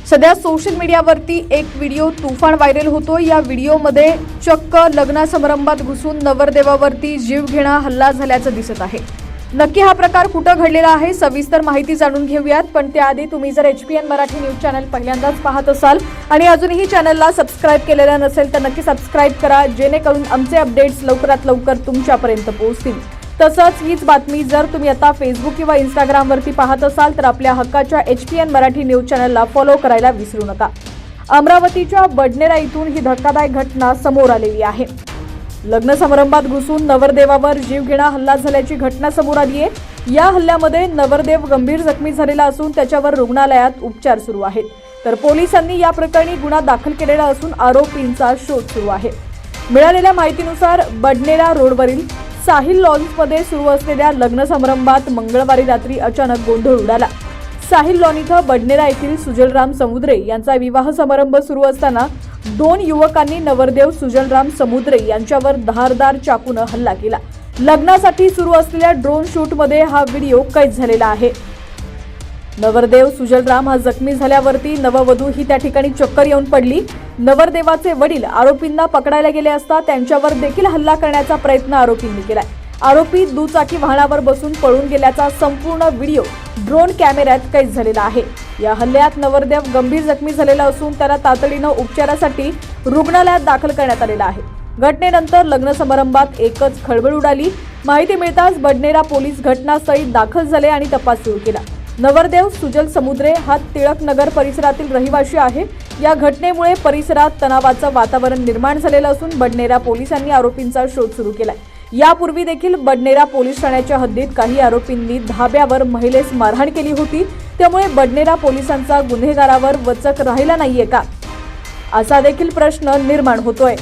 सध्या सोशल मीडियावरती एक व्हिडिओ तुफान व्हायरल होतो। या व्हिडिओमध्ये चक्क लग्न समारंभात घुसून नवरदेवावरती जीवघेणा हल्ला झाल्याचं दिसत आहे। नक्की हा प्रकार कुठे घडलेला आहे सविस्तर माहिती जाणून घेऊयात, पण त्याआधी तुम्ही जर HPN मराठी न्यूज चॅनल पहिल्यांदाच पाहत असाल आणि अजूनही चॅनलला सबस्क्राइब केलेलं नसेल तर नक्की सबस्क्राइब करा, जेणेकरून आमचे अपडेट्स लवकरात लवकर तुमच्यापर्यंत पोहोचतील। तसंच हीच बातमी जर तुम्ही आता फेसबुक किंवा इंस्टाग्राम वरती पाहत असाल तर आपल्या हक्काच्या HPN मराठी न्यूज चॅनलला फॉलो करायला विसरू नका। अमरावतीच्या बडनेरा इथून ही धक्कादायक घटना समोर आलेली आहे। लग्न समारंभात घुसून नवरदेवावर जीवघेणा हल्ला झाल्याची घटना समोर आली आहे। या हल्ल्यामध्ये नवरदेव गंभीर जखमी झालेला असून त्याच्यावर रुग्णालयात उपचार सुरू आहेत, तर पोलिसांनी या प्रकरणी गुन्हा दाखल केलेला असून आरोपींचा शोध सुरू आहे। मिळालेल्या माहितीनुसार बडनेरा रोडवरील साहिल लॉन्समध्ये सुरू असलेल्या लग्न समारंभात मंगळवारी रात्री अचानक गोंधळ उडाला। साहिल लॉन इथं बडनेरा येथील सुजलराम समुद्रे यांचा विवाह समारंभ सुरू असताना दोन युवकांनी नवरदेव सुजलराम समुद्रे यांच्यावर धारदार चाकूने हल्ला केला। लग्नासाठी सुरू असलेल्या ड्रोन शूटमध्ये हा व्हिडिओ कैद झालेला आहे। नवरदेव सुजलराम हा जखमी झाल्यावरती नववधू ही त्या ठिकाणी चक्कर येऊन पडली। नवरदेवाचे वडील आरोपींना पकडायला गेले असता त्यांच्यावर देखील हल्ला करण्याचा प्रयत्न आरोपींनी केलाय। आरोपी दुचाकी वाहनावर बसून पळून गेल्याचा संपूर्ण व्हिडिओ ड्रोन कॅमेऱ्यात कैद झालेला आहे। या हल्ल्यात नवरदेव गंभीर जखमी झालेला असून त्याला तातडीने उपचारासाठी रुग्णालयात दाखल करण्यात आलेला आहे। घटनेनंतर लग्न समारंभात एकच खळबळ उडाली। माहिती मिळताच बडनेरा पोलीस घटनास्थळी दाखल झाले आणि तपास सुरू केला। नवरदेव सुजल समुद्रे हा टिळक नगर परिसरातील रहिवासी आहे। या घटनेमुळे परिसरात तणावाचं वातावरण निर्माण झालेलं असून बडनेरा पोलिसांनी आरोपींचा शोध सुरू केलाय। यापूर्वी देखील बडनेरा पोलीस ठाण्याच्या हद्दीत काही आरोपींनी धाब्यावर महिलेस मारहाण केली होती, त्यामुळे बडनेरा पोलिसांचा गुन्हेगारावर वचक राहिला नाहीये का, असा देखील प्रश्न निर्माण होतोय।